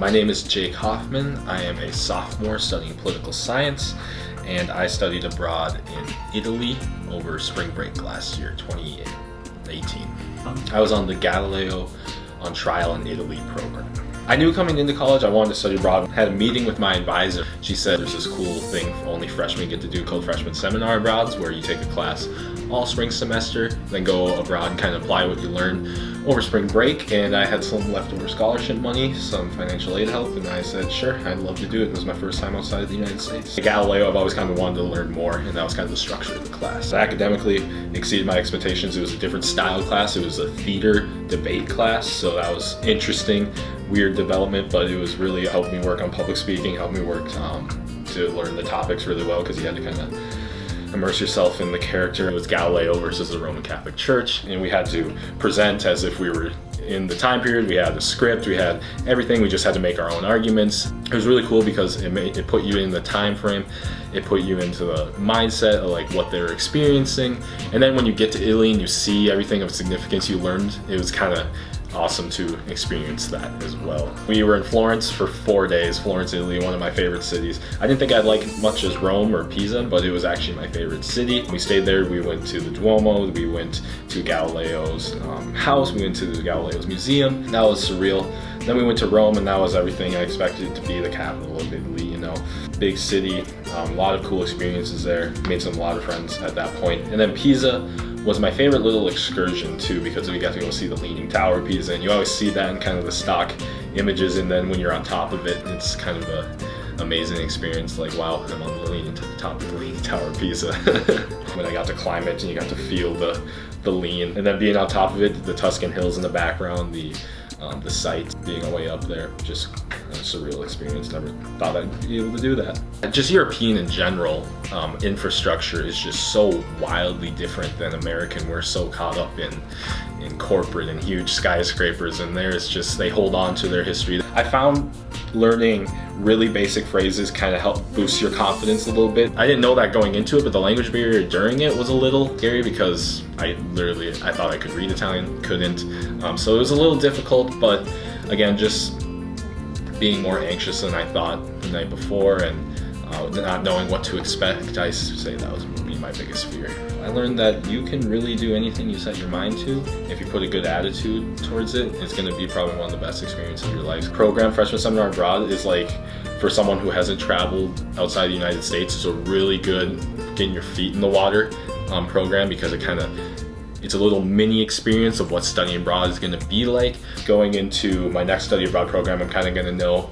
My name is Jake Hoffman. I am a sophomore studying political science, and I studied abroad in Italy over spring break last year, 2018. I was on the Galileo on Trial in Italy program. I knew coming into college I wanted to study abroad. I had a meeting with my advisor. She said there's this cool thing only freshmen get to do called freshman seminar abroad, where you take a class all spring semester, then go abroad and kind of apply what you learn over spring break. And I had some leftover scholarship money, some financial aid help, and I said, sure, I'd love to do it. It was my first time outside of the United States. At Galileo, I've always kind of wanted to learn more, and that was kind of the structure of the class. Academically, exceeded my expectations. It was a different style class. It was a theater debate class, so that was interesting, weird development, but it was really helped me work on public speaking, helped me work to learn the topics really well, because you had to kind of immerse yourself in the character. It was Galileo versus the Roman Catholic Church, and we had to present as if we were in the time period. We had a script, we had everything, we just had to make our own arguments. It was really cool because it put you in the time frame, it put you into the mindset of like what they were experiencing, and then when you get to Italy and you see everything of significance you learned, it was kind of awesome to experience that as well. We were in Florence for 4 days. Florence, Italy, one of my favorite cities. I didn't think I'd like it much as Rome or Pisa, but it was actually my favorite city. We stayed there. We went to the Duomo. We went to Galileo's house. We went to the Galileo's museum. That was surreal. Then we went to Rome, and that was everything I expected it to be, the capital of Italy, you know. Big city, a lot of cool experiences there. Made a lot of friends at that point. And then Pisa was my favorite little excursion too, because we got to go see the Leaning Tower of Pisa, and you always see that in kind of the stock images, and then when you're on top of it, it's kind of an amazing experience, like wow, I'm on the top of the Leaning Tower of Pisa. When I got to climb it and you got to feel the lean, and then being on top of it, the Tuscan hills in the background, the sights, being way up there, just a surreal experience. Never thought I'd be able to do that. Just European in general, infrastructure is just so wildly different than American. We're so caught up in corporate and huge skyscrapers, and there's just, they hold on to their history. I found learning really basic phrases kind of help boost your confidence a little bit. I didn't know that going into it, but the language barrier during it was a little scary because I thought I could read Italian, couldn't. So it was a little difficult, but again, just being more anxious than I thought the night before, and not knowing what to expect, I say that was my biggest fear. I learned that you can really do anything you set your mind to. If you put a good attitude towards it, it's going to be probably one of the best experiences of your life. Program Freshman Seminar Abroad is like, for someone who hasn't traveled outside the United States, it's a really good getting your feet in the water program, because it's a little mini experience of what studying abroad is going to be like. Going into my next study abroad program, I'm kind of going to know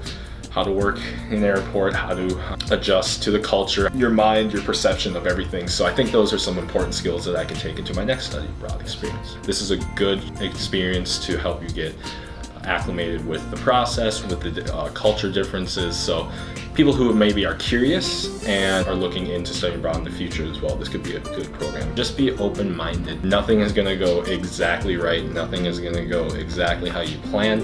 how to work in an airport, how to adjust to the culture, your mind, your perception of everything. So I think those are some important skills that I can take into my next study abroad experience. This is a good experience to help you get acclimated with the process, with the culture differences. So people who maybe are curious and are looking into studying abroad in the future as well, this could be a good program. Just be open-minded. Nothing is going to go exactly right. Nothing is going to go exactly how you planned,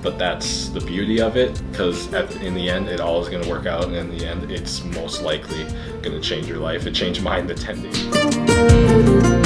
but that's the beauty of it, because in the end, it all is going to work out, and in the end, it's most likely going to change your life. It changed mine the 10 days.